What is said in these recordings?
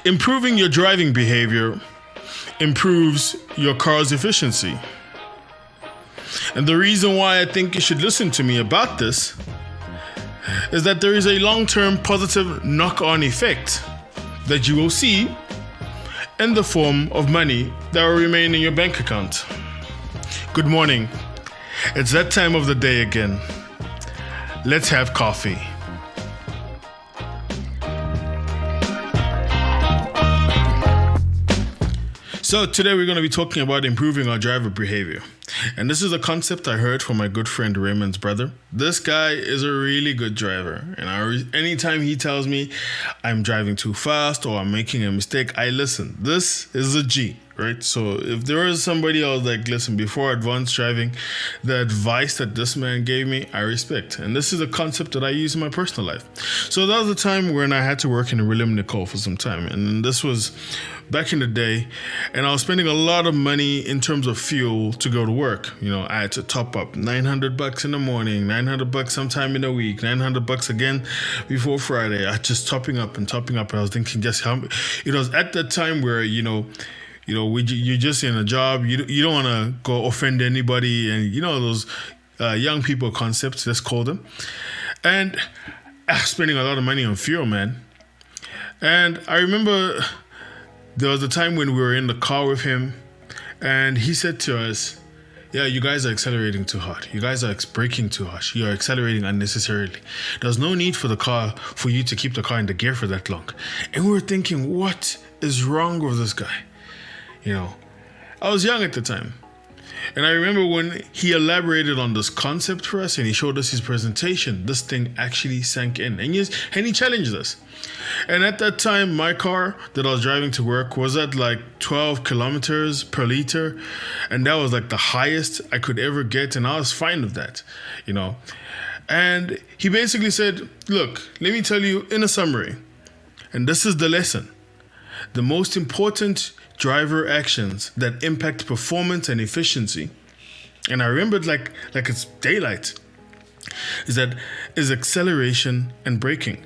Improving your driving behavior improves your car's efficiency. And the reason why I think you should listen to me about this is that there is a long-term positive knock-on effect that you will see in the form of money that will remain in your bank account. Good morning. It's that time of the day again. Let's have coffee. So today we're going to be talking about improving our driver behavior. And this is a concept I heard from my good friend Raymond's brother. This guy is a really good driver. And anytime he tells me I'm driving too fast or I'm making a mistake, I listen. This is a G, right? So if there is somebody else like, listen, before advanced driving, the advice that this man gave me, I respect. And this is a concept that I use in my personal life. So that was the time when I had to work in William Nicole for some time. And this was back in the day, and I was spending a lot of money in terms of fuel to go to work. You know, I had to top up $900 in the morning, $900 sometime in the week, $900 again before Friday. I just topping up. And I was thinking just how it was at that time where, you're just in a job. You don't want to go offend anybody, and those young people concepts, let's call them. And I was spending a lot of money on fuel, man. And I remember there was a time when we were in the car with him, and he said to us, yeah, you guys are accelerating too hard. You guys are braking too harsh. You are accelerating unnecessarily. There's no need for you to keep the car in the gear for that long. And we were thinking, what is wrong with this guy? I was young at the time. And I remember when he elaborated on this concept for us and he showed us his presentation, this thing actually sank in. And he challenged us. And at that time, my car that I was driving to work was at like 12 kilometers per liter. And that was like the highest I could ever get. And I was fine with that, And he basically said, look, let me tell you in a summary. And this is the lesson. The most important driver actions that impact performance and efficiency, and I remembered like it's daylight, is acceleration and braking.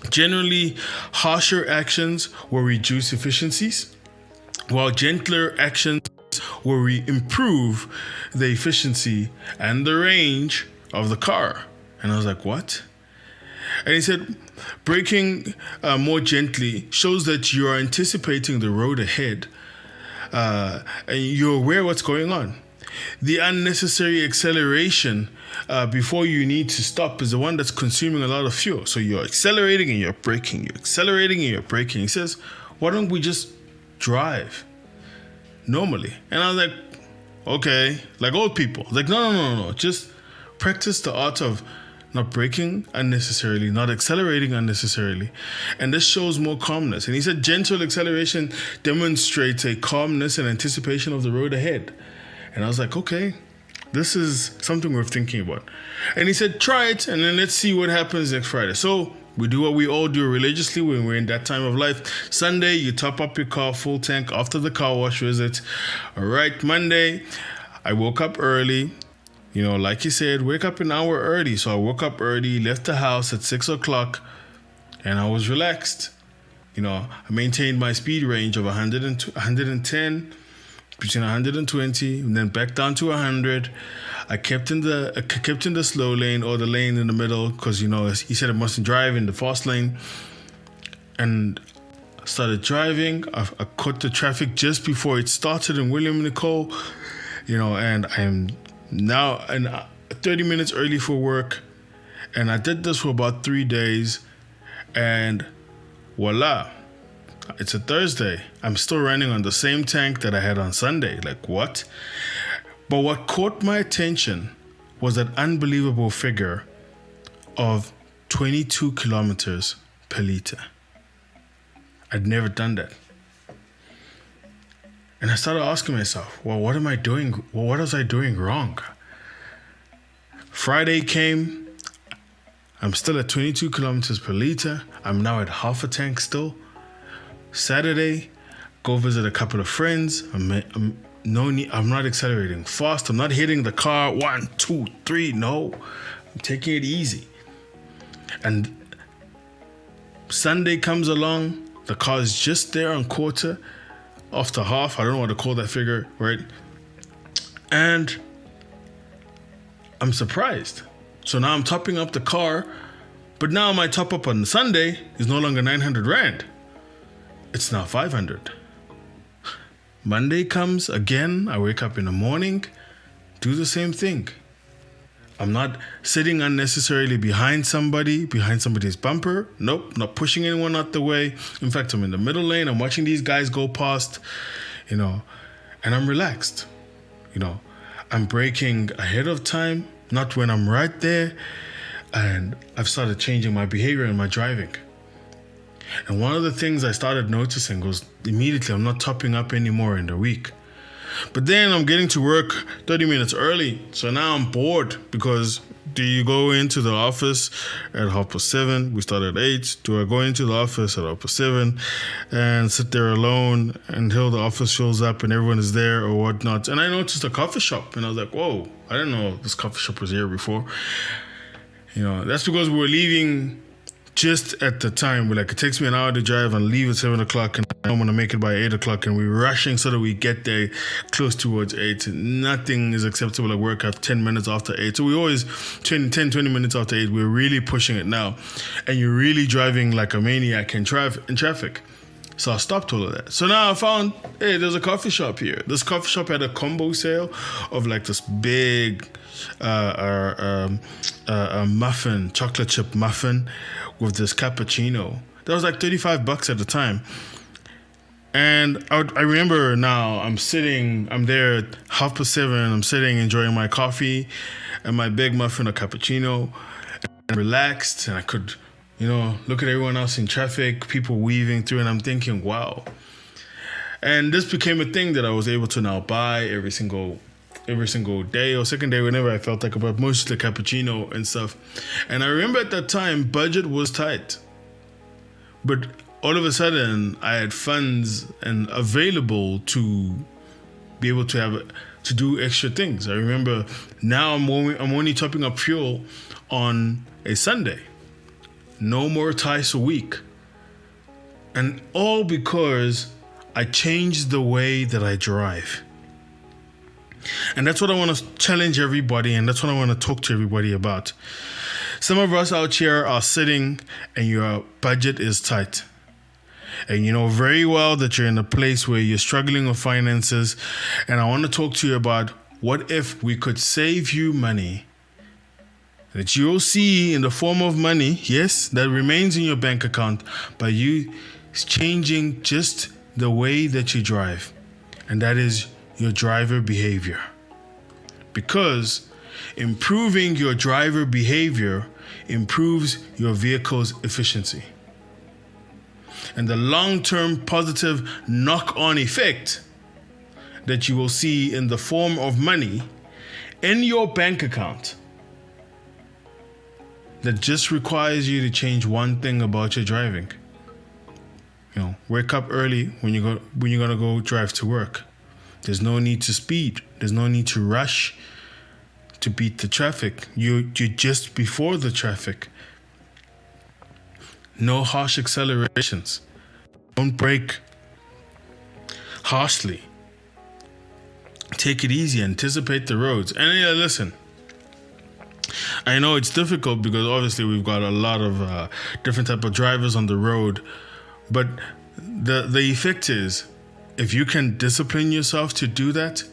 Generally, harsher actions will reduce efficiencies, while gentler actions will improve the efficiency and the range of the car. And I was like, what? And he said, braking more gently shows that you are anticipating the road ahead and you're aware what's going on. The unnecessary acceleration before you need to stop is the one that's consuming a lot of fuel. So you're accelerating and you're braking. You're accelerating and you're braking. He says, why don't we just drive normally? And I was like, okay, like old people. Like, no. Just practice the art of not braking unnecessarily, not accelerating unnecessarily. And this shows more calmness. And he said gentle acceleration demonstrates a calmness and anticipation of the road ahead. And I was like, okay, this is something worth thinking about. And he said, try it, and then let's see what happens next Friday. So we do what we all do religiously when we're in that time of life. Sunday, you top up your car full tank after the car wash visit. All right, Monday, I woke up early. Like he said, wake up an hour early. So I woke up early, left the house at 6 o'clock, and I was relaxed. I maintained my speed range of 110, between 120, and then back down to 100. I kept in the slow lane or the lane in the middle because, he said I mustn't drive in the fast lane. And I started driving. I caught the traffic just before it started in William Nicole, and I'm now 30 minutes early for work, and I did this for about 3 days, and voila, it's a Thursday. I'm still running on the same tank that I had on Sunday. Like, what? But what caught my attention was that unbelievable figure of 22 kilometers per liter. I'd never done that. And I started asking myself, well, what am I doing? Well, what was I doing wrong? Friday came. I'm still at 22 kilometers per liter. I'm now at half a tank still. Saturday, go visit a couple of friends. I'm not accelerating fast. I'm not hitting the car 1, 2, 3. No, I'm taking it easy. And Sunday comes along. The car is just there on quarter, off to half. I don't know what to call that figure, right? And I'm surprised. So now I'm topping up the car, but now my top up on Sunday is no longer 900 Rand. It's now 500. Monday comes again. I wake up in the morning, do the same thing. I'm not sitting unnecessarily behind somebody's bumper. Nope, not pushing anyone out the way. In fact, I'm in the middle lane. I'm watching these guys go past, and I'm relaxed. I'm braking ahead of time, not when I'm right there. And I've started changing my behavior and my driving. And one of the things I started noticing was immediately I'm not topping up anymore in the week. But then I'm getting to work 30 minutes early. So now I'm bored because do you go into the office at 7:30? We start at 8. Do I go into the office at 7:30 and sit there alone until the office fills up and everyone is there or whatnot? And I noticed a coffee shop and I was like, whoa, I didn't know this coffee shop was here before. That's because we were leaving just at the time. It takes me an hour to drive and leave at 7 o'clock, and I don't want to make it by 8 o'clock, and we're rushing so that we get there close towards 8. Nothing is acceptable at work at 10 minutes after 8. So we always 20 minutes after 8. We're really pushing it now. And you're really driving like a maniac in traffic. So I stopped all of that. So now I found, hey, there's a coffee shop here. This coffee shop had a combo sale of this big muffin, chocolate chip muffin with this cappuccino. That was $35 at the time. And I remember now I'm there at 7:30. I'm sitting enjoying my coffee and my big muffin or cappuccino, and relaxed, and I could look at everyone else in traffic, people weaving through, and I'm thinking, wow. And this became a thing that I was able to now buy every single day or second day, whenever I felt like, about mostly cappuccino and stuff. And I remember at that time, budget was tight. But all of a sudden, I had funds and available to be able to do extra things. I remember now I'm only topping up fuel on a Sunday. No more twice a week. And all because I changed the way that I drive. And that's what I want to challenge everybody, and that's what I want to talk to everybody about. Some of us out here are sitting and your budget is tight. And you know very well that you're in a place where you're struggling with finances. And I want to talk to you about what if we could save you money that you'll see in the form of money, yes, that remains in your bank account, by you changing just the way that you drive. And that is your driver behavior. Because improving your driver behavior improves your vehicle's efficiency. And the long-term positive knock-on effect that you will see in the form of money in your bank account, that just requires you to change one thing about your driving. Wake up early when you're gonna go drive to work. There's no need to speed. There's no need to rush to beat the traffic. You're just before the traffic. No harsh accelerations. Don't brake harshly. Take it easy. Anticipate the roads. And yeah, listen. I know it's difficult because obviously we've got a lot of different type of drivers on the road, but the effect is, if you can discipline yourself to do that,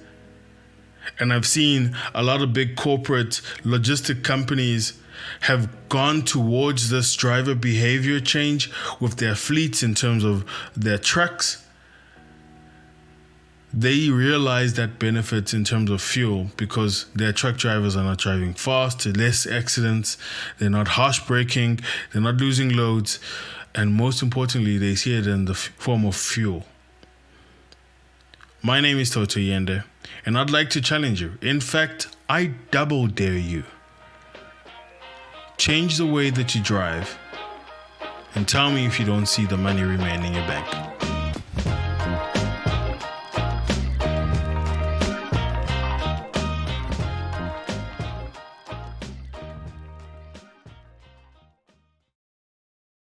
and I've seen a lot of big corporate logistic companies have gone towards this driver behavior change with their fleets in terms of their trucks. They realize that benefits in terms of fuel because their truck drivers are not driving fast, less accidents, they're not harsh braking, they're not losing loads, and most importantly, they see it in the form of fuel. My name is Toto Yende, and I'd like to challenge you. In fact, I double dare you. Change the way that you drive, and tell me if you don't see the money remain in your bank.